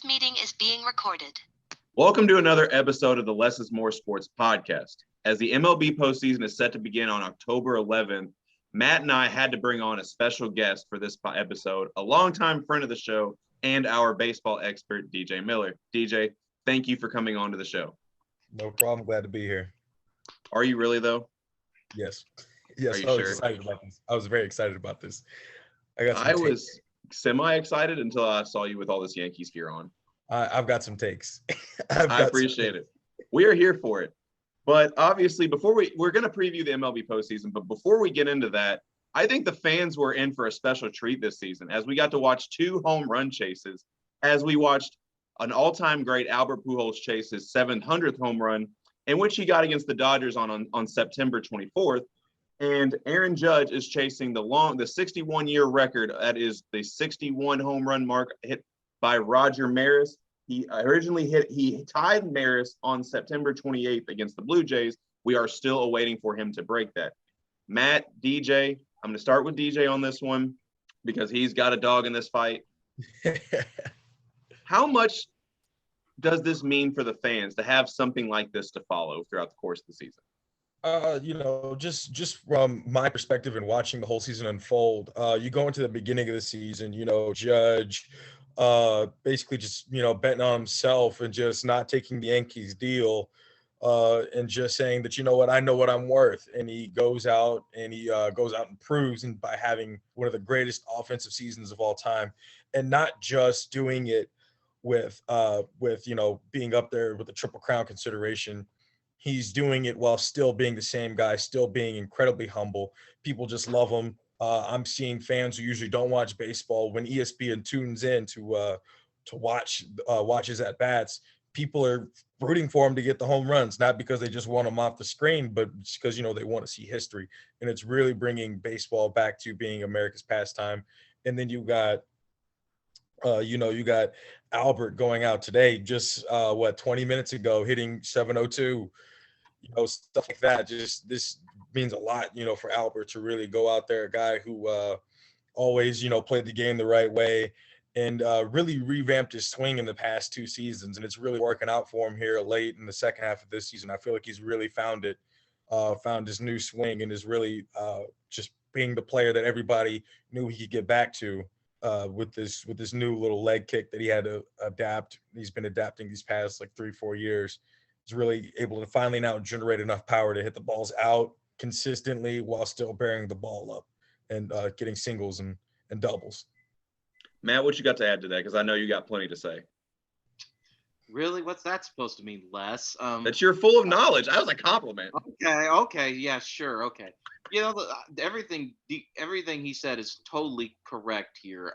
meeting is being recorded. Welcome to another episode of the Less is More Sports podcast. As the MLB postseason is set to begin on October 11th, Matt and I had to bring on a special guest for this episode, a longtime friend of the show and our baseball expert, DJ Miller. DJ, thank you for coming on to the show. No problem. Glad to be here. Are you really, though? Yes. Are you sure? Excited about this. I was very excited about this. I was semi-excited until I saw you with all this Yankees gear on. I've got some takes. I appreciate it. We are here for it. But obviously, we're going to preview the MLB postseason, but before we get into that, I think the fans were in for a special treat this season as we got to watch 2 home run chases, as we watched an all-time great Albert Pujols chase his 700th home run, in which he got against the Dodgers on September 24th. And Aaron Judge is chasing the 61-year record. That is the 61 home run mark hit by Roger Maris. He tied Maris on September 28th against the Blue Jays. We are still awaiting for him to break that. Matt, DJ, I'm going to start with DJ on this one because he's got a dog in this fight. How much does this mean for the fans to have something like this to follow throughout the course of the season? Just from my perspective and watching the whole season unfold, you go into the beginning of the season, Judge basically just, betting on himself and just not taking the Yankees deal and just saying that, I know what I'm worth. And he goes out and proves, and by having one of the greatest offensive seasons of all time, and not just doing it with being up there with the Triple Crown consideration. He's doing it while still being the same guy, still being incredibly humble. People just love him. I'm seeing fans who usually don't watch baseball, when ESPN tunes in to watch his at-bats, people are rooting for him to get the home runs, not because they just want him off the screen, but just because, they want to see history. And it's really bringing baseball back to being America's pastime. And then you got Albert going out today, just 20 minutes ago, hitting 702, stuff like that. Just this means a lot, for Albert to really go out there, a guy who always, played the game the right way and really revamped his swing in the past 2 seasons. And it's really working out for him here late in the second half of this season. I feel like he's really found his new swing, and is really just being the player that everybody knew he could get back to. With this new little leg kick that he had to adapt. He's been adapting these past 3-4 years. He's really able to finally now generate enough power to hit the balls out consistently while still bearing the ball up and getting singles and doubles. Matt, what you got to add to that? Because I know you got plenty to say. Really? What's that supposed to mean, Les? That you're full of knowledge. That was a compliment. Okay. Yeah, sure. Okay. Everything he said is totally correct here.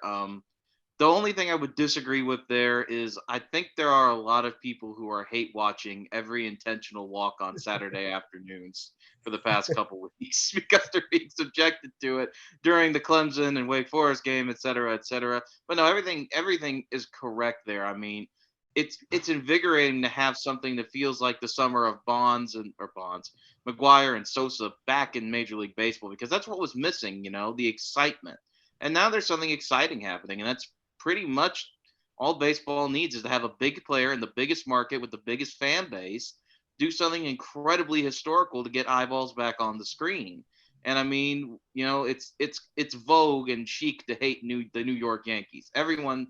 The only thing I would disagree with there is I think there are a lot of people who are hate watching every intentional walk on Saturday afternoons for the past couple weeks because they're being subjected to it during the Clemson and Wake Forest game, et cetera, et cetera. But no, everything is correct there. I mean, it's invigorating to have something that feels like the summer of McGuire and Sosa back in Major League Baseball, because that's what was missing, the excitement. And now there's something exciting happening, and that's pretty much all baseball needs, is to have a big player in the biggest market with the biggest fan base do something incredibly historical to get eyeballs back on the screen. And I mean, it's vogue and chic to hate the New York Yankees. Everyone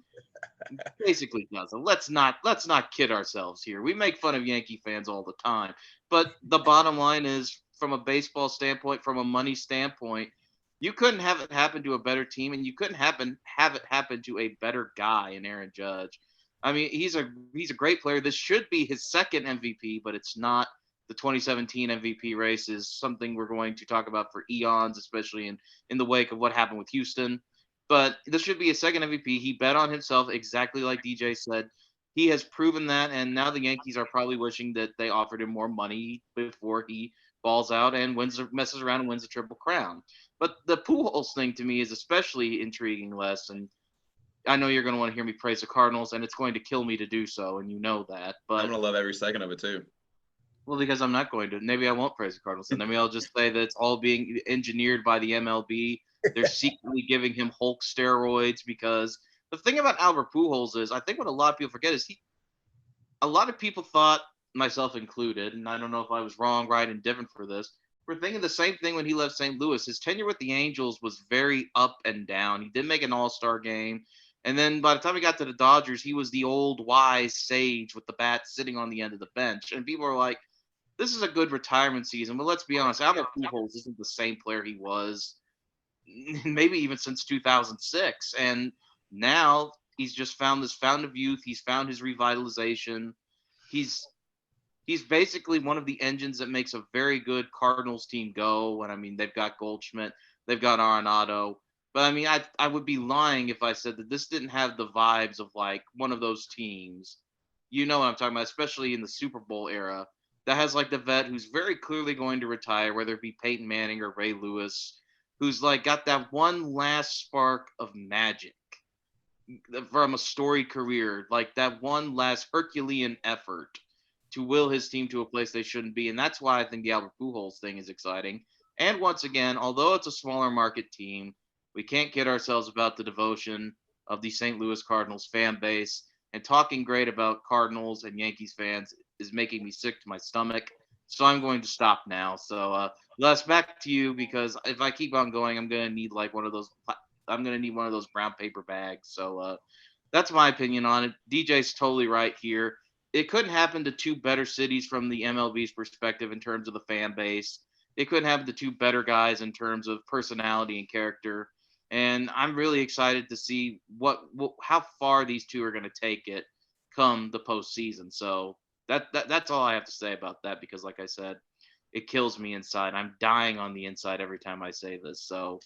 basically does it. Let's not kid ourselves here. We make fun of Yankee fans all the time, but the bottom line is, from a baseball standpoint, from a money standpoint, you couldn't have it happen to a better team, and you couldn't have it happen to a better guy in Aaron Judge. I mean, he's a great player. This should be his second MVP, but it's not. The 2017 MVP race is something we're going to talk about for eons, especially in the wake of what happened with Houston. But this should be his second MVP. He bet on himself, exactly like DJ said. He has proven that, and now the Yankees are probably wishing that they offered him more money before he balls out and messes around and wins the Triple Crown. But the Pujols thing to me is especially intriguing, Les, and I know you're going to want to hear me praise the Cardinals, and it's going to kill me to do so, and you know that. But I'm going to love every second of it too. Well, because I'm not going to. Maybe I won't praise the Cardinals, and maybe I'll just say that it's all being engineered by the MLB. They're secretly giving him Hulk steroids because the thing about Albert Pujols is, I think what a lot of people forget is a lot of people thought, myself included, and I don't know if I was wrong, right, and different for this, we're thinking the same thing when he left St. Louis. His tenure with the Angels was very up and down. He did make an all-star game. And then by the time he got to the Dodgers, he was the old wise sage with the bat sitting on the end of the bench. And people are like, this is a good retirement season. But let's be honest, Albert Pujols isn't the same player he was maybe even since 2006. And now he's just found this fountain of youth. He's found his revitalization. He's basically one of the engines that makes a very good Cardinals team go. And I mean, they've got Goldschmidt, they've got Arenado. But I mean, I would be lying if I said that this didn't have the vibes of like one of those teams. You know what I'm talking about, especially in the Super Bowl era, that has like the vet who's very clearly going to retire, whether it be Peyton Manning or Ray Lewis, who's like got that one last spark of magic from a storied career, like that one last Herculean effort to will his team to a place they shouldn't be. And that's why I think the Albert Pujols thing is exciting. And once again, although it's a smaller market team, we can't kid ourselves about the devotion of the St. Louis Cardinals fan base. And talking great about Cardinals and Yankees fans is making me sick to my stomach. So I'm going to stop now. So Les, back to you, because if I keep on going, I'm going to need like one of those. I'm going to need one of those brown paper bags. So that's my opinion on it. DJ's totally right here. It couldn't happen to two better cities from the MLB's perspective in terms of the fan base. It couldn't happen to two better guys in terms of personality and character. And I'm really excited to see how far these two are going to take it come the postseason. So that's all I have to say about that, because like I said, it kills me inside. I'm dying on the inside every time I say this. So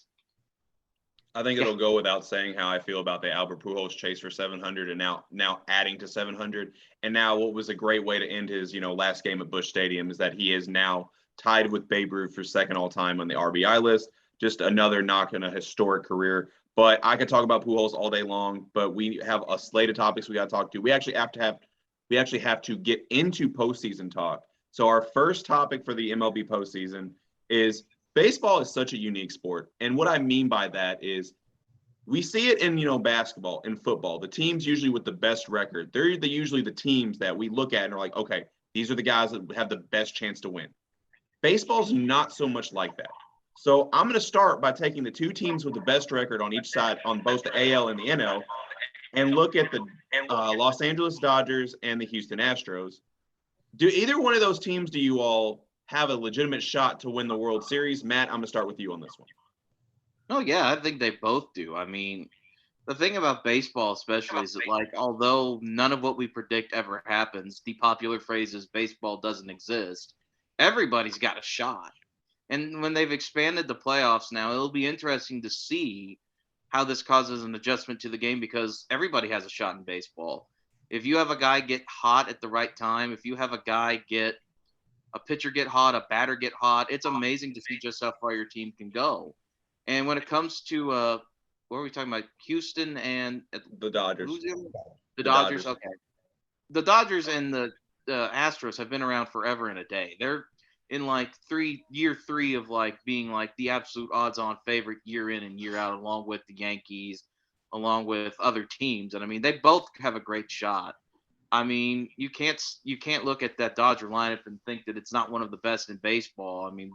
I think it'll go without saying how I feel about the Albert Pujols chase for 700 and now adding to 700. And now what was a great way to end his, last game at Busch Stadium is that he is now tied with Babe Ruth for second all time on the RBI list. Just another knock in a historic career. But I could talk about Pujols all day long, but we have a slate of topics we got to talk to. We actually have to get into postseason talk. So our first topic for the MLB postseason is baseball is such a unique sport. And what I mean by that is we see it in, basketball and football. The teams usually with the best record, they're usually the teams that we look at and are like, okay, these are the guys that have the best chance to win. Baseball's not so much like that. So I'm going to start by taking the two teams with the best record on each side, on both the AL and the NL, and look at the Los Angeles Dodgers and the Houston Astros. Do either one of those teams, do you all have a legitimate shot to win the World Series? Matt, I'm going to start with you on this one. Oh, yeah, I think they both do. I mean, the thing about baseball especially is that, like, although none of what we predict ever happens, the popular phrase is baseball doesn't exist. Everybody's got a shot. And when they've expanded the playoffs now, it'll be interesting to see how this causes an adjustment to the game, because everybody has a shot in baseball. If you have a guy get hot at the right time, if you have a pitcher get hot, a batter get hot, it's amazing to see just how far your team can go. And when it comes to what are we talking about? Houston and the Dodgers. The Dodgers. Okay. The Dodgers and the Astros have been around forever and a day. They're in like year three of like being like the absolute odds-on favorite year in and year out, along with the Yankees, along with other teams. And I mean, they both have a great shot. I mean, you can't look at that Dodger lineup and think that it's not one of the best in baseball. I mean,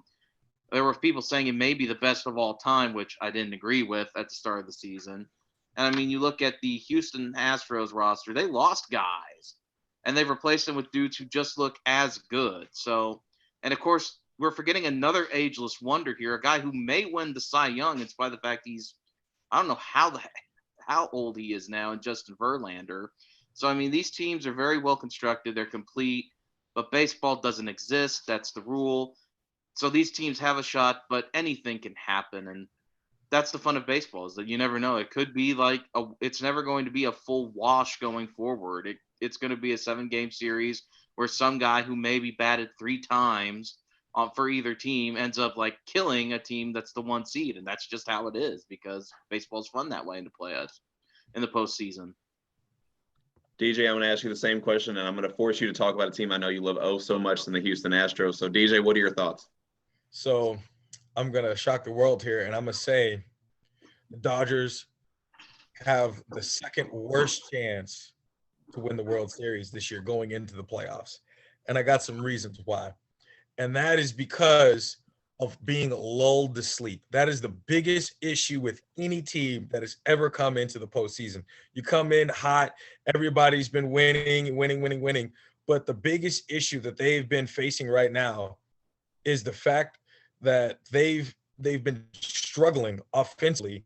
there were people saying it may be the best of all time, which I didn't agree with at the start of the season. And I mean, you look at the Houston Astros roster, they lost guys, and they've replaced them with dudes who just look as good. So, and of course, we're forgetting another ageless wonder here, a guy who may win the Cy Young in spite of the fact I don't know how old he is now, and Justin Verlander. So, I mean, these teams are very well constructed. They're complete, but baseball doesn't exist. That's the rule. So these teams have a shot, but anything can happen. And that's the fun of baseball, is that you never know. It could be like it's never going to be a full wash going forward. It's going to be a 7-game series where some guy who maybe batted 3 times for either team ends up like killing a team that's the 1 seed. And that's just how it is, because baseball's fun that way in the postseason. DJ, I'm going to ask you the same question, and I'm going to force you to talk about a team I know you love so much, in the Houston Astros. So, DJ, what are your thoughts? So I'm going to shock the world here, and I'm going to say the Dodgers have the second worst chance to win the World Series this year going into the playoffs. And I got some reasons why. And that is because of being lulled to sleep. That is the biggest issue with any team that has ever come into the postseason. You come in hot, everybody's been winning. But the biggest issue that they've been facing right now is the fact that they've been struggling offensively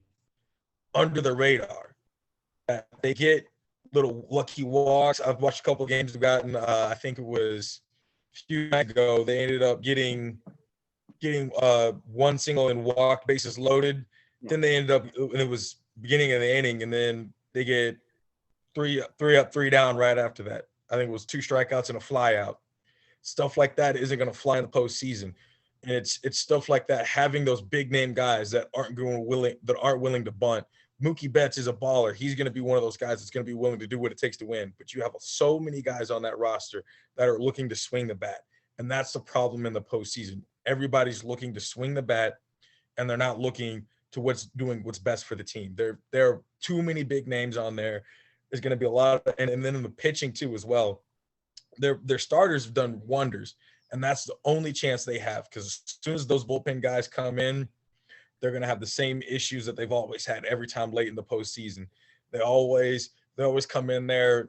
under the radar. That they get little lucky walks. I've watched a couple of games. They've gotten, I think it was a few nights ago, they ended up getting one single and walk, bases loaded. Then they ended up, and it was beginning of the inning, and then they get three up, three down right after that. I think it was 2 strikeouts and a fly out. Stuff like that isn't going to fly in the postseason. And it's stuff like that, having those big name guys that aren't willing to bunt. Mookie Betts is a baller. He's going to be one of those guys that's going to be willing to do what it takes to win. But you have so many guys on that roster that are looking to swing the bat. And that's the problem in the postseason. Everybody's looking to swing the bat, and they're not looking to what's best for the team. There are too many big names on there. There's going to be a lot of, and then in the pitching too as well. Their starters have done wonders, and that's the only chance they have, because as soon as those bullpen guys come in, they're going to have the same issues that they've always had every time late in the postseason. They always come in there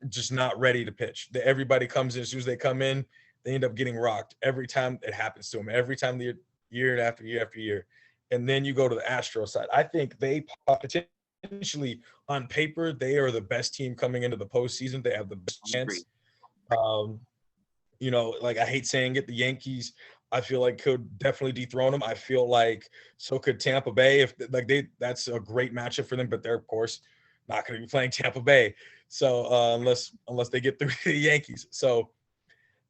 just not ready to pitch. Everybody comes in, as soon as they come in, they end up getting rocked every time it happens to them, every time year after year. And then you go to the Astros side. I think they potentially, on paper, they are the best team coming into the postseason. They have the best chance. Like, I hate saying it, the Yankees, I feel like could definitely dethrone them. I feel like so could Tampa Bay. That's a great matchup for them, but they're of course not going to be playing Tampa Bay. So unless they get through the Yankees, so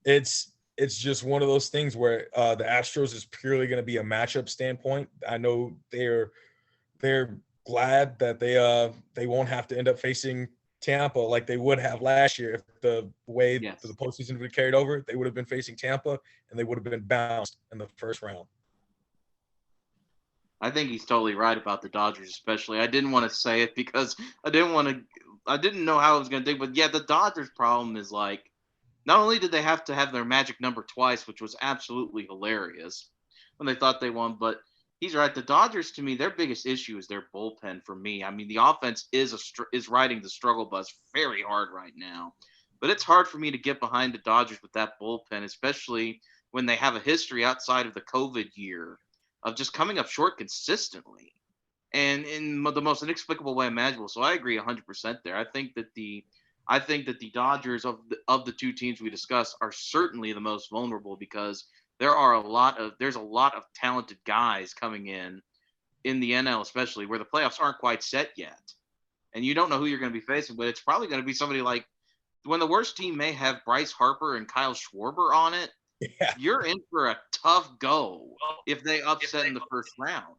it's just one of those things where the Astros is purely going to be a matchup standpoint. I know they're glad that they won't have to end up facing Tampa like they would have last year. If the way the postseason would have carried over, they would have been facing Tampa and they would have been bounced in the first round. I think he's totally right about the Dodgers, especially. I didn't want to say it because I didn't know how I was going to think, but yeah, the Dodgers problem is, like, not only did they have to have their magic number twice, which was absolutely hilarious when they thought they won, but he's right. The Dodgers, to me, their biggest issue is their bullpen for me. I mean, the offense is riding the struggle bus very hard right now. But it's hard for me to get behind the Dodgers with that bullpen, especially when they have a history outside of the COVID year of just coming up short consistently and in the most inexplicable way imaginable. So I agree 100% there. I think that the Dodgers of the two teams we discussed are certainly the most vulnerable, because there's a lot of talented guys coming in the NL, especially where the playoffs aren't quite set yet. And you don't know who you're going to be facing, but it's probably going to be somebody like, when the worst team may have Bryce Harper and Kyle Schwarber on it, you're in for a tough go if they upset in the first round.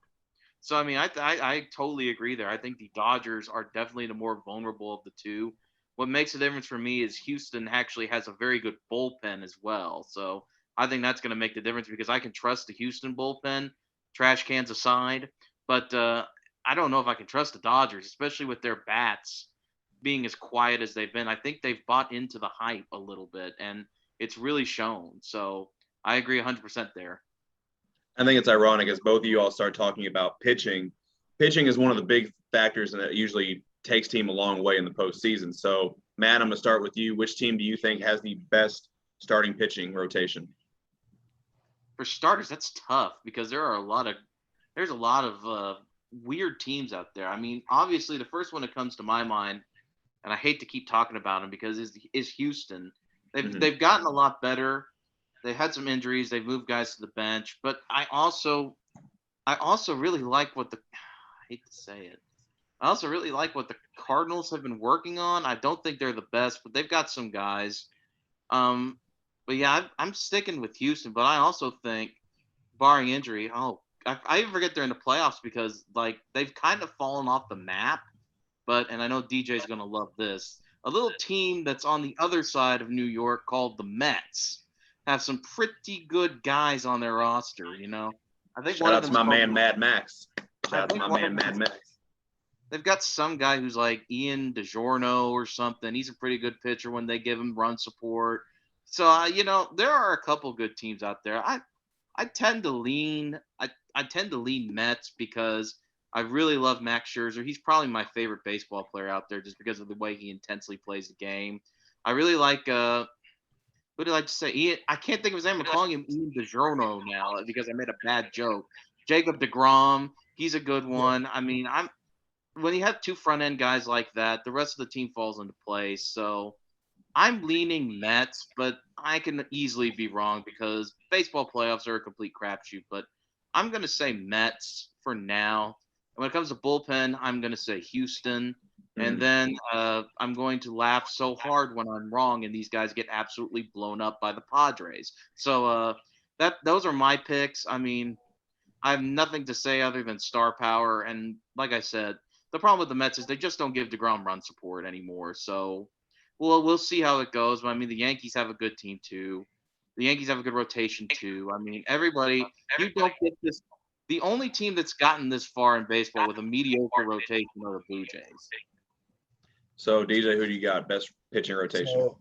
So, I mean, I totally agree there. I think the Dodgers are definitely the more vulnerable of the two. What makes the difference for me is Houston actually has a very good bullpen as well. So I think that's going to make the difference, because I can trust the Houston bullpen, trash cans aside. But I don't know if I can trust the Dodgers, especially with their bats being as quiet as they've been. I think they've bought into the hype a little bit, and it's really shown. So I agree 100% there. I think it's ironic, as both of you all start talking about pitching. Pitching is one of the big factors, and that usually takes team a long way in the postseason. So, Matt, I'm going to start with you. Which team do you think has the best starting pitching rotation? For starters, that's tough, because there's a lot of weird teams out there. I mean, obviously, the first one that comes to my mind, and I hate to keep talking about them, because is Houston. They've gotten a lot better. They had some injuries. They've moved guys to the bench, but I also really like I hate to say it. I also really like what the Cardinals have been working on. I don't think they're the best, but they've got some guys. But yeah, I'm sticking with Houston, but I also think, barring injury, I even forget they're in the playoffs, because like they've kind of fallen off the map. And I know DJ's going to love this. A little team that's on the other side of New York called the Mets have some pretty good guys on their roster, you know. I think Shout out to my man Mad Max. they've got some guy who's like Ian DiGiorno or something. He's a pretty good pitcher when they give him run support. So there are a couple good teams out there. I tend to lean I tend to lean Mets because I really love Max Scherzer. He's probably my favorite baseball player out there just because of the way he intensely plays the game. I really like what do I like to say? Ian, I can't think of his name. I'm calling him Ian DiGiorno now because I made a bad joke. Jacob DeGrom, he's a good one. I mean, when you have two front end guys like that, the rest of the team falls into place. So I'm leaning Mets, but I can easily be wrong because baseball playoffs are a complete crapshoot. But I'm going to say Mets for now. And when it comes to bullpen, I'm going to say Houston. And then I'm going to laugh so hard when I'm wrong and these guys get absolutely blown up by the Padres. So those are my picks. I mean, I have nothing to say other than star power. And like I said, the problem with the Mets is they just don't give DeGrom run support anymore. So we'll see how it goes. But I mean, the Yankees have a good team too. The Yankees have a good rotation too. I mean, everybody. You don't get this. The only team that's gotten this far in baseball with a mediocre rotation are the Blue Jays. So DJ, who do you got? Best pitching rotation? So,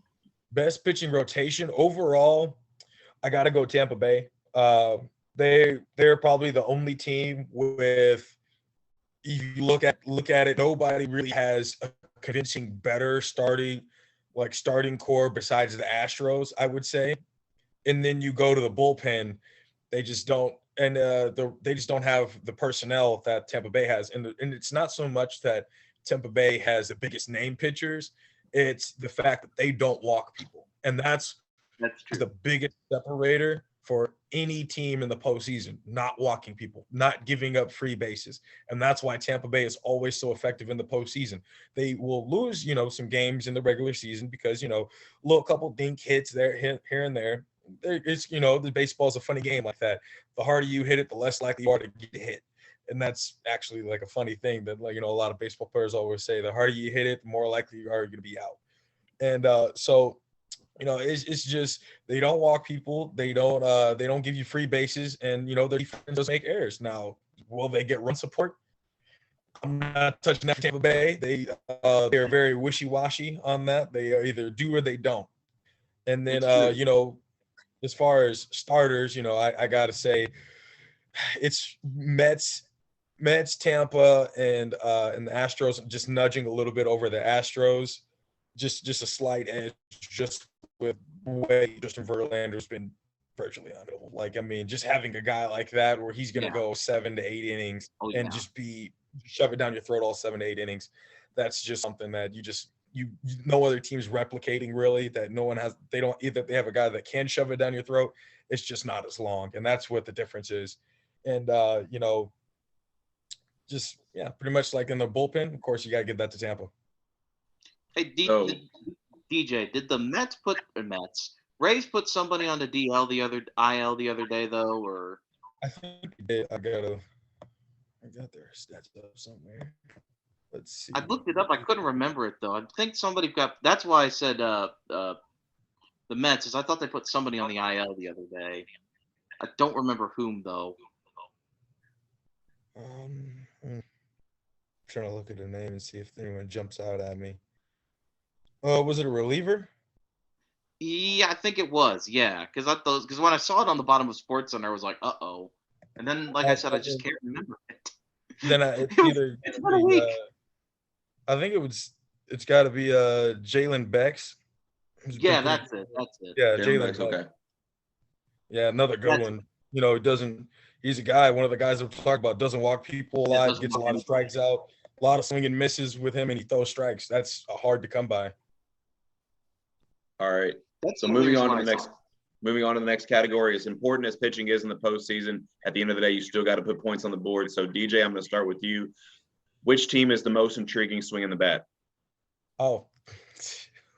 best pitching rotation overall, I got to go Tampa Bay. They're probably the only team with, if you look at it, nobody really has a convincing better starting core besides the Astros, I would say. And then you go to the bullpen, they just don't, and they just don't have the personnel that Tampa Bay has. And it's not so much that Tampa Bay has the biggest name pitchers, it's the fact that they don't walk people, and that's true. The biggest separator for any team in the postseason, not walking people, not giving up free bases. And that's why Tampa Bay is always so effective in the postseason. They will lose, some games in the regular season because, little couple dink hits there, here and there. It's, the baseball is a funny game like that. The harder you hit it, the less likely you are to get hit. And that's actually like a funny thing that, a lot of baseball players always say, the harder you hit it, the more likely you are going to be out. And so it's just they don't walk people, they don't give you free bases, and their defense doesn't make errors. Now, will they get run support? I'm not touching that for Tampa Bay. They're very wishy-washy on that. They either do or they don't. And then as far as starters, I gotta say it's Mets, Tampa, and the Astros just nudging a little bit over the Astros. Just a slight edge, just with the way Justin Verlander's been virtually unavailable. Like, I mean, just having a guy like that where he's going to go 7 to 8 innings and just shove it down your throat all 7 to 8 innings. That's just something that you no other team's replicating really, that no one has. They don't either. They have a guy that can shove it down your throat. It's just not as long. And that's what the difference is. And, pretty much like in the bullpen, of course, you got to give that to Tampa. Hey, DJ, did the Rays put somebody on the IL the other day though, or? I think they did. I got their stats up somewhere. Let's see. I looked it up. I couldn't remember it though. I think somebody got. That's why I said the Mets, is I thought they put somebody on the IL the other day. I don't remember whom though. I'm trying to look at the name and see if anyone jumps out at me. Was it a reliever? Yeah, I think it was. Yeah, because when I saw it on the bottom of SportsCenter, I was like, "Uh-oh," and then, like I said, I just can't remember it. Then it's either. It's been a week. I think it's got to be Jalen Becks. Yeah, that's it. Yeah, Jalen Becks. Okay. Yeah, another good one. He's a guy. One of the guys that we're talking about doesn't walk people a lot. Gets a lot of strikes out. A lot of swing and misses with him, and he throws strikes. That's hard to come by. All right. So moving on to the next category. As important as pitching is in the postseason, at the end of the day, you still got to put points on the board. So DJ, I'm going to start with you. Which team is the most intriguing swinging the bat? Oh,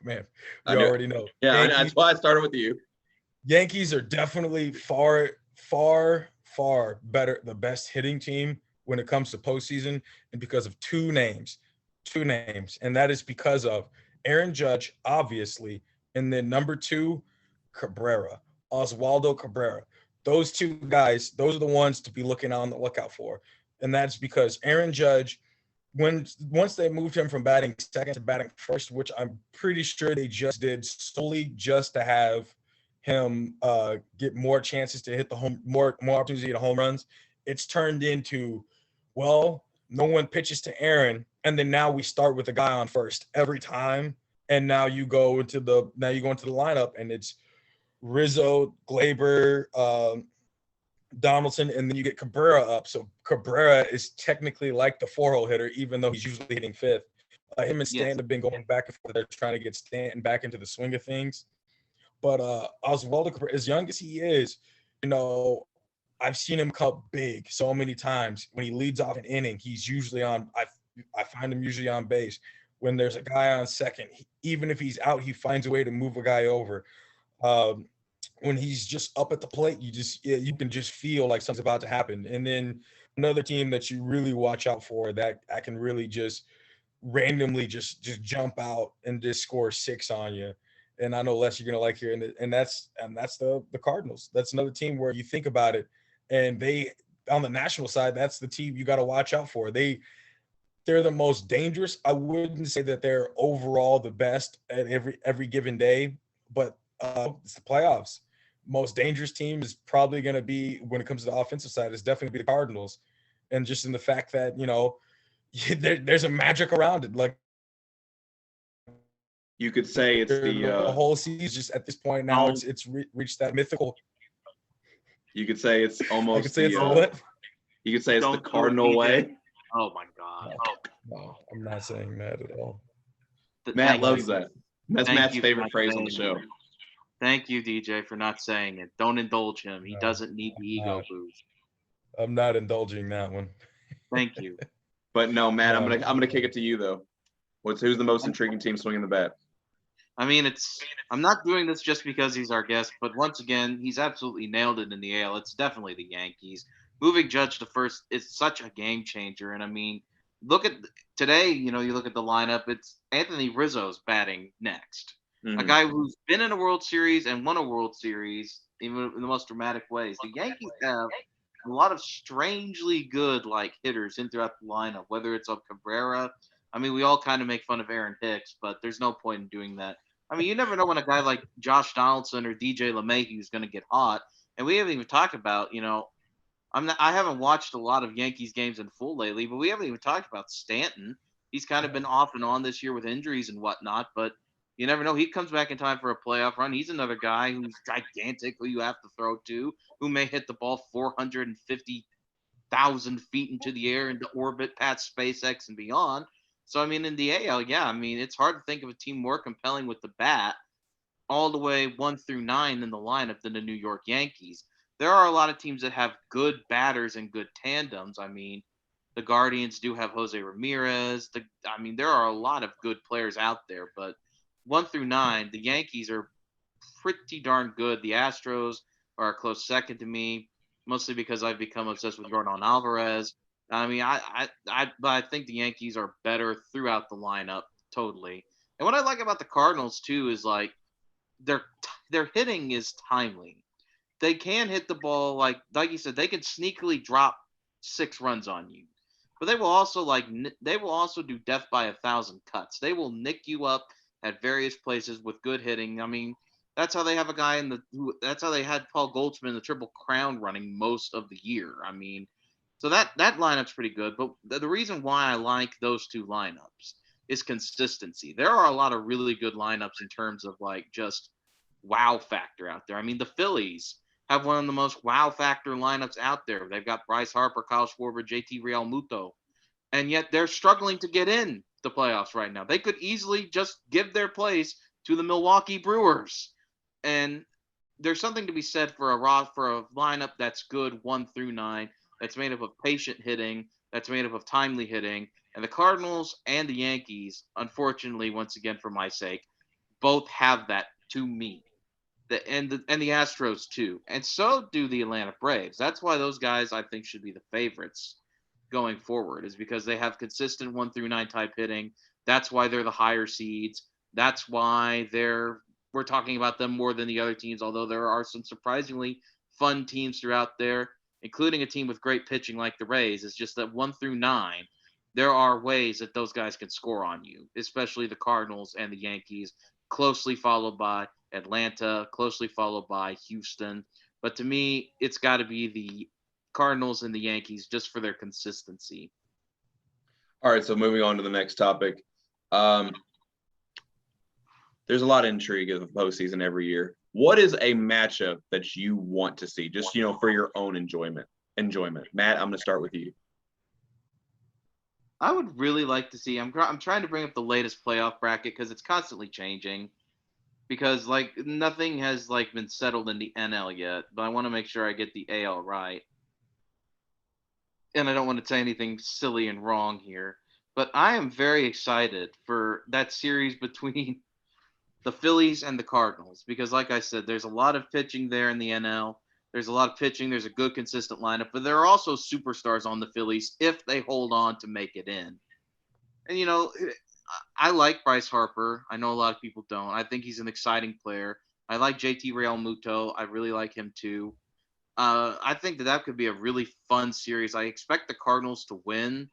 man, we already know. Yeah, Yankees, that's why I started with you. Yankees are definitely far, far, far better, the best hitting team when it comes to postseason, and because of two names, and that is because of Aaron Judge, obviously, and then number 2, Oswaldo Cabrera. Those two guys, those are the ones to be looking on the lookout for, and that's because Aaron Judge once they moved him from batting second to batting first, which I'm pretty sure they just did solely just to have him get more chances to hit the more opportunity to home runs, it's turned into, well, no one pitches to Aaron, and then now we start with a guy on first every time, and now you go into the lineup, and it's Rizzo, Glaber, Donaldson, and then you get Cabrera up. So Cabrera is technically like the 4-hole hitter, even though he's usually hitting fifth. Him and Stanton have been going back and forth. They're trying to get Stanton back into the swing of things. But Oswaldo, as young as he is, I've seen him come up big so many times. When he leads off an inning, he's usually on. I find him usually on base. When there's a guy on second, even if he's out, he finds a way to move a guy over. When he's just up at the plate, you can just feel like something's about to happen. And then another team that you really watch out for that I can really just randomly just jump out and just score 6 on you. And I know Les, you're gonna like here, and that's the Cardinals. That's another team where you think about it, and they on the national side, that's the team you got to watch out for. They're the most dangerous. I wouldn't say that they're overall the best at every given day, but it's the playoffs. Most dangerous team is probably going to be, when it comes to the offensive side, is definitely the Cardinals, and just in the fact that there's a magic around it. Like, you could say it's the whole season. Just at this point now, it's reached that mythical. You could say it's almost. I could say it's the what? You could say it's the Cardinal way. Oh my God! No, I'm not saying that at all. Matt loves that. That's Matt's favorite phrase on the show. Thank you, DJ, for not saying it. Don't indulge him. He doesn't need the ego boost. I'm not indulging that one. Thank you. But no, Matt, I'm gonna kick it to you though. Who's the most intriguing team swinging the bat? I mean, I'm not doing this just because he's our guest, but once again, he's absolutely nailed it in the AL. It's definitely the Yankees. Moving Judge to first is such a game changer. And I mean, look at today, you look at the lineup, it's Anthony Rizzo's batting next. Mm-hmm. A guy who's been in a World Series and won a World Series, even in the most dramatic ways. The Yankees have a lot of strangely good hitters in throughout the lineup, whether it's Cabrera. I mean, we all kind of make fun of Aaron Hicks, but there's no point in doing that. I mean, you never know when a guy like Josh Donaldson or DJ LeMahieu is going to get hot. And we haven't even talked about, I haven't watched a lot of Yankees games in full lately, but we haven't even talked about Stanton. He's kind of been off and on this year with injuries and whatnot, but you never know. He comes back in time for a playoff run. He's another guy who's gigantic, who you have to throw to, who may hit the ball 450,000 feet into the air, into orbit, past SpaceX and beyond. So, I mean, in the AL, yeah, I mean, it's hard to think of a team more compelling with the bat all the way 1 through 9 in the lineup than the New York Yankees. There are a lot of teams that have good batters and good tandems. I mean, the Guardians do have Jose Ramirez. There are a lot of good players out there, but 1 through 9, the Yankees are pretty darn good. The Astros are a close second to me, mostly because I've become obsessed with Yordan Alvarez. I mean, but I think the Yankees are better throughout the lineup, totally. And what I like about the Cardinals too is their hitting is timely. They can hit the ball like you said. They can sneakily drop 6 runs on you, but they will also do death by 1,000 cuts. They will nick you up at various places with good hitting. I mean, that's how they have a guy that's how they had Paul Goldschmidt in the Triple Crown running most of the year. I mean. So that lineup's pretty good, but the reason why I like those 2 lineups is consistency. There are a lot of really good lineups in terms of just wow factor out there. I mean, the Phillies have one of the most wow factor lineups out there. They've got Bryce Harper, Kyle Schwarber, JT Realmuto, and yet they're struggling to get in the playoffs right now. They could easily just give their place to the Milwaukee Brewers, and there's something to be said for a lineup that's good 1 through 9. That's made up of patient hitting, that's made up of timely hitting. And the Cardinals and the Yankees, unfortunately, once again, for my sake, both have that to me. And the Astros, too. And so do the Atlanta Braves. That's why those guys, I think, should be the favorites going forward, is because they have consistent 1 through 9 type hitting. That's why they're the higher seeds. That's why we're talking about them more than the other teams, although there are some surprisingly fun teams throughout there, including a team with great pitching like the Rays. It's just that 1 through 9, there are ways that those guys can score on you, especially the Cardinals and the Yankees, closely followed by Atlanta, closely followed by Houston. But to me, it's got to be the Cardinals and the Yankees just for their consistency. All right, so moving on to the next topic. There's a lot of intrigue in the postseason every year. What is a matchup that you want to see, just for your own enjoyment? Matt, I'm going to start with you. I would really like to see. I'm trying to bring up the latest playoff bracket because it's constantly changing. Because nothing has been settled in the NL yet, but I want to make sure I get the AL right. And I don't want to say anything silly and wrong here, but I am very excited for that series between the Phillies and the Cardinals because, like I said, there's a lot of pitching there in the NL. There's a lot of pitching. There's a good, consistent lineup, but there are also superstars on the Phillies if they hold on to make it in. And, I like Bryce Harper. I know a lot of people don't. I think he's an exciting player. I like JT Realmuto. I really like him too. I think that could be a really fun series. I expect the Cardinals to win.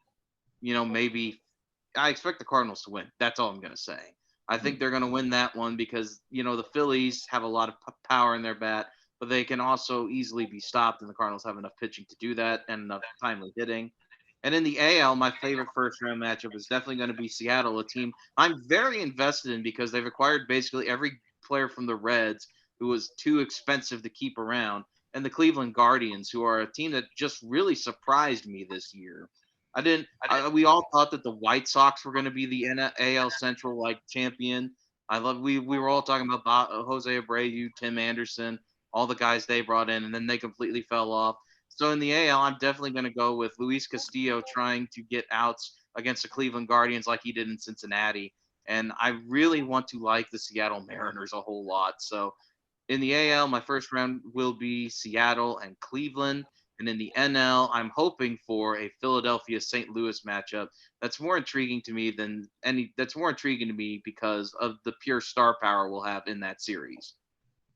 I expect the Cardinals to win. That's all I'm going to say. I think they're going to win that one because, the Phillies have a lot of power in their bat, but they can also easily be stopped, and the Cardinals have enough pitching to do that and enough timely hitting. And in the AL, my favorite first-round matchup is definitely going to be Seattle, a team I'm very invested in because they've acquired basically every player from the Reds who was too expensive to keep around, and the Cleveland Guardians, who are a team that just really surprised me this year. We all thought that the White Sox were going to be the AL Central champion. We were all talking about Jose Abreu, Tim Anderson, all the guys they brought in, and then they completely fell off. So in the AL, I'm definitely going to go with Luis Castillo trying to get outs against the Cleveland Guardians like he did in Cincinnati. And I really want to like the Seattle Mariners a whole lot. So in the AL, my first round will be Seattle and Cleveland. And in the NL, I'm hoping for a Philadelphia-St. Louis matchup. That's more intriguing to me because of the pure star power we'll have in that series.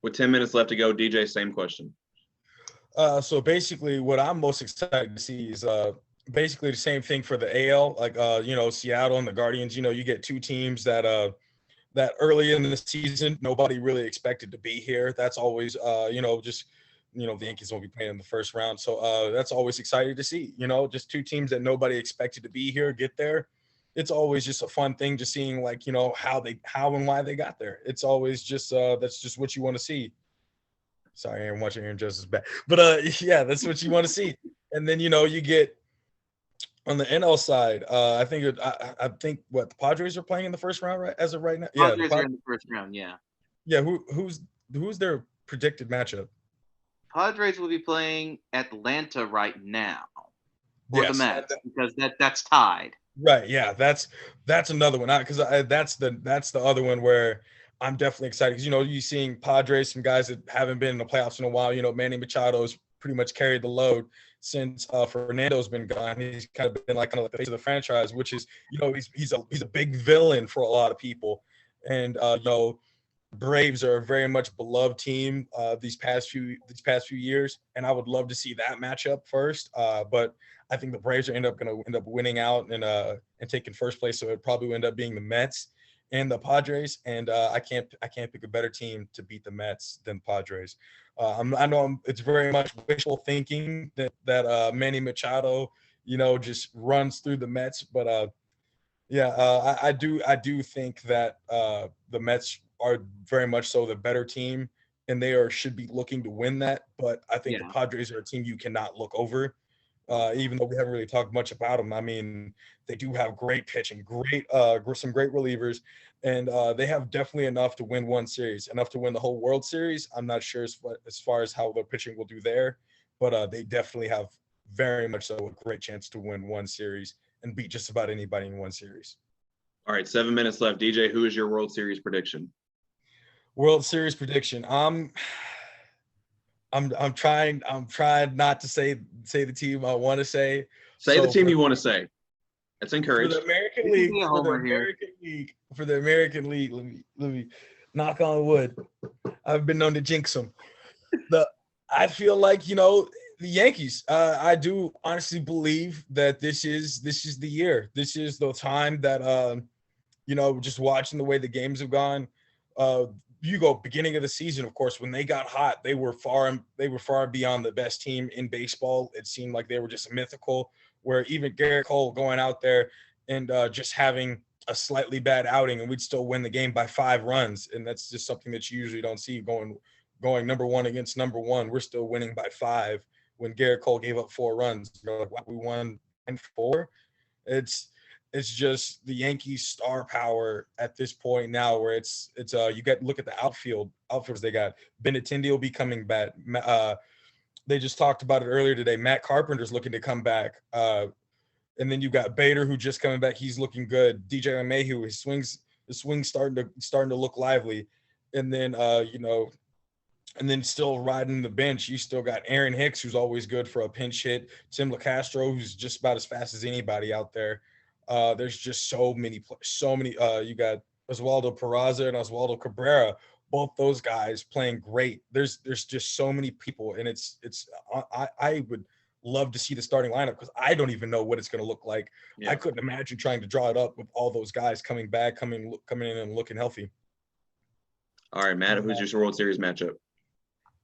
With 10 minutes left to go, DJ, same question. So basically, what I'm most excited to see is basically the same thing for the AL. Seattle and the Guardians. You get two teams that early in the season nobody really expected to be here. That's always the Yankees won't be playing in the first round, so that's always exciting to see. Just two teams that nobody expected to be here get there. It's always just a fun thing, just seeing how and why they got there. It's always just that's just what you want to see. Sorry, I'm watching Aaron Judge's back. But yeah, that's what you want to see. And then you get on the NL side, I think what the Padres are playing in the first round right as of right now. Padres are in the first round, yeah. Yeah, who's their predicted matchup? Padres will be playing Atlanta right now. Or Yes. the Mets, because that's tied. Right, yeah, that's another one. Because that's the other one where I'm definitely excited because you seeing Padres, some guys that haven't been in the playoffs in a while. Manny Machado's pretty much carried the load since Fernando's been gone. He's kind of been the face of the franchise, which is he's a big villain for a lot of people. And Braves are a very much beloved team these past few years, and I would love to see that matchup first. But I think the Braves are going to end up winning out and taking first place, so it probably will end up being the Mets and the Padres, and I can't pick a better team to beat the Mets than Padres. I know it's very much wishful thinking that Manny Machado, just runs through the Mets, but I do think that the Mets are very much so the better team, and they should be looking to win that. But I think the Padres are a team you cannot look over. Even though we haven't really talked much about them. I mean, they do have great pitching, some great relievers, and they have definitely enough to win one series, enough to win the whole World Series. I'm not sure as far as how their pitching will do there, but they definitely have very much so a great chance to win one series and beat just about anybody in one series. All right, 7 minutes left. DJ, who is your World Series prediction? World Series prediction. I'm trying not to say the team I want to say. Say the team you want to say. That's encouraged. For the American League, for the American League, let me knock on wood. I've been known to jinx them. I feel like The Yankees. I do honestly believe that this is the year. This is the time that just watching the way the games have gone. You go beginning of the season, of course, when they got hot, they were far beyond the best team in baseball. It seemed like they were just mythical. Where even Garrett Cole going out there and just having a slightly bad outing, and we'd still win the game by 5 runs, and that's just something that you usually don't see going number one against number one. We're still winning by 5 when Garrett Cole gave up 4 runs. You're like, wow, we won 9-4. It's just the Yankees' star power at this point now, where it's you got look at the outfielders they got. Benintendi will be coming back. They just talked about it earlier today. Matt Carpenter's looking to come back. And then you got Bader, who just coming back. He's looking good. DJ LeMahieu, his swing's starting to look lively. And then and then still riding the bench, you still got Aaron Hicks, who's always good for a pinch hit. Tim LaCastro, who's just about as fast as anybody out there. There's just so many. You got Oswaldo Peraza and Oswaldo Cabrera, both those guys playing great. There's just so many people, and I would love to see the starting lineup because I don't even know what it's going to look like. Yeah. I couldn't imagine trying to draw it up with all those guys coming in and looking healthy. All right, Matt, who's your World Series matchup?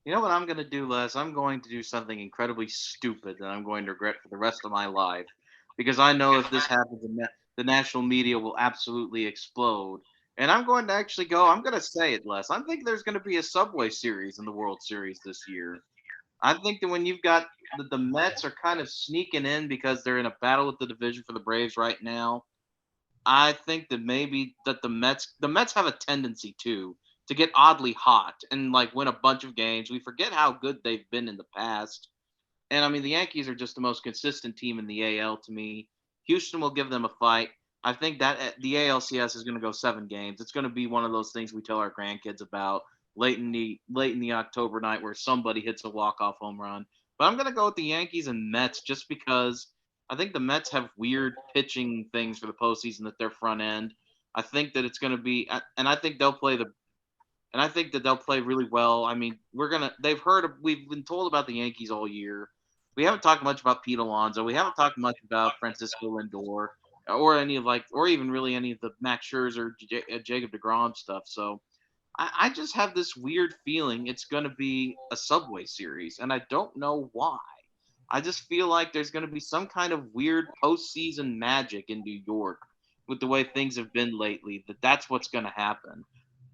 You know what I'm going to do, Les? I'm going to do something incredibly stupid that I'm going to regret for the rest of my life. Because I know if this happens, the national media will absolutely explode. And I'm going to actually I'm going to say it, Les. I think there's going to be a Subway Series in the World Series this year. I think that when you've got the Mets are kind of sneaking in because they're in a battle with the division for the Braves right now. I think that maybe that the Mets have a tendency to get oddly hot and like win a bunch of games. We forget how good they've been in the past. And I mean, the Yankees are just the most consistent team in the AL to me. Houston will give them a fight. I think that the ALCS is going to go 7 games. It's going to be one of those things we tell our grandkids about late in the October night where somebody hits a walk-off home run. But I'm going to go with the Yankees and Mets just because I think the Mets have weird pitching things for the postseason at their front end. I think that it's going to be, and I think they'll play really well. I mean, we've been told about the Yankees all year. We haven't talked much about Pete Alonso. We haven't talked much about Francisco Lindor or even really any of the Max Scherzer, Jacob deGrom stuff. So I just have this weird feeling it's going to be a Subway Series, and I don't know why. I just feel like there's going to be some kind of weird postseason magic in New York with the way things have been lately, that's what's going to happen.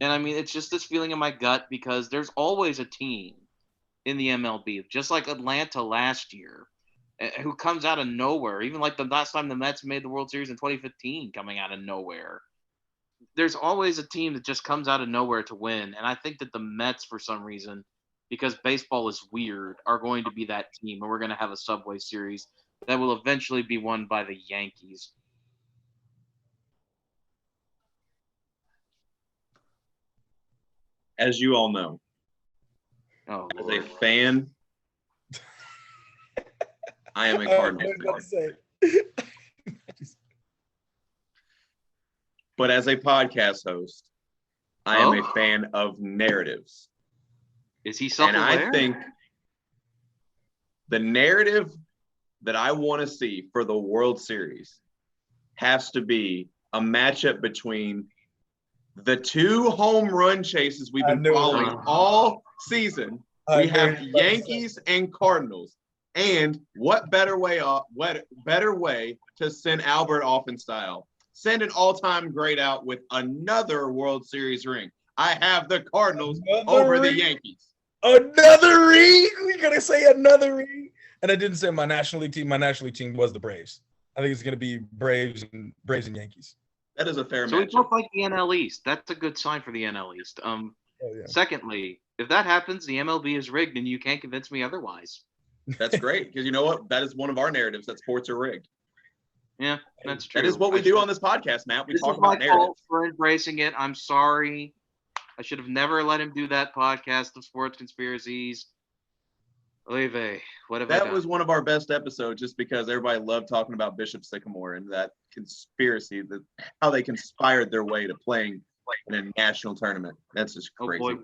And I mean, it's just this feeling in my gut because there's always a team in the MLB, just like Atlanta last year, who comes out of nowhere. Even like the last time the Mets made the World Series in 2015, coming out of nowhere. There's always a team that just comes out of nowhere to win. And I think that the Mets, for some reason, because baseball is weird, are going to be that team. And we're going to have a Subway Series that will eventually be won by the Yankees. As you all know, as a fan, I am a Cardinals fan. But as a podcast host, I am a fan of narratives. Is he self-aware? And I think the narrative that I want to see for the World Series has to be a matchup between the 2 home run chases we've been following all season. We have Yankees and Cardinals. And what better way to send Albert off in style? Send an all-time great out with another World Series ring. I have the Cardinals over the Yankees. Another ring? We're going to say another ring? And I didn't say my National League team. My National League team was the Braves. I think it's going to be Braves and Yankees. That is a fair matchup. So we both like the NL East. That's a good sign for the NL East. Secondly, if that happens, the MLB is rigged, and you can't convince me otherwise. That's great, because you know what? That is one of our narratives, that sports are rigged. Yeah, that's true. That is what we do on this podcast, Matt. We talk about narratives. For embracing it. I'm sorry. I should have never let him do that podcast of sports conspiracies. Oy what have I done? That was one of our best episodes just because everybody loved talking about Bishop Sycamore and that conspiracy, how they conspired their way to playing in a national tournament. That's just crazy. Oh boy.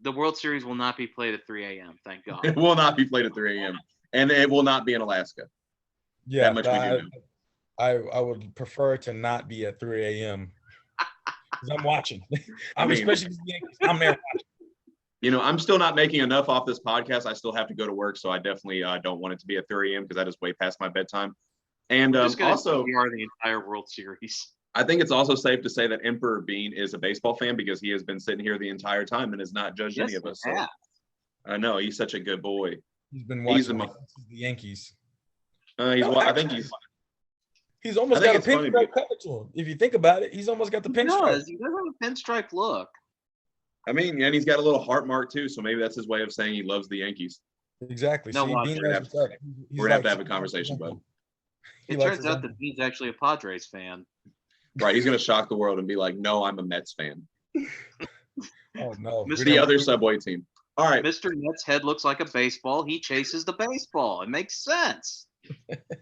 The World Series will not be played at 3 a.m., thank God. It will not be played at 3 a.m. And it will not be in Alaska. Yeah, That much we do know. I would prefer to not be at 3 a.m. because I'm watching. I'm mean- especially the Yankees. I'm there watching. You know, I'm still not making enough off this podcast. I still have to go to work, so I definitely don't want it to be at 3 a.m. because that is way past my bedtime. And Just gonna also, DVR the entire World Series. I think it's also safe to say that Emperor Bean is a baseball fan because he has been sitting here the entire time and has not judged any of us. So Yeah. I know he's such a good boy. He's been He's watching the the Yankees. I think He's almost I think got a it's funny pinstripe color to him. If you think about it, he's almost got the He pinstripe. does. He does have a pinstripe look. I mean, and he's got a little heart mark too, so maybe that's his way of saying he loves the Yankees. Exactly. No, See, watch, Bean we're knows gonna what's up. We're gonna have to have a conversation, bud. He It likes turns his out own. that he's actually a Padres fan. Right, he's gonna shock the world and be like, "No, I'm a Mets fan." Oh no, Mr. The other Subway team. All right, Mr. Net's head looks like a baseball. He chases the baseball. It makes sense.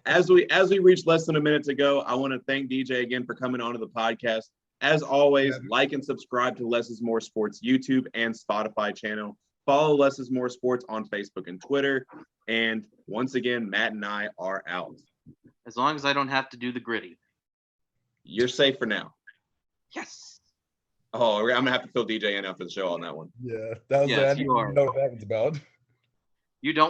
as we reach less than a minute to go, I want to thank DJ again for coming onto the podcast. As always, like and subscribe to Less is More Sports YouTube and Spotify channel. Follow Less is More Sports on Facebook and Twitter. And once again, Matt and I are out. As long as I don't have to do the gritty. You're safe for now. Yes. Oh, I'm gonna have to fill DJ in after the show on that one. Yeah, that was Yes, I didn't you are. even know what that was about. You don't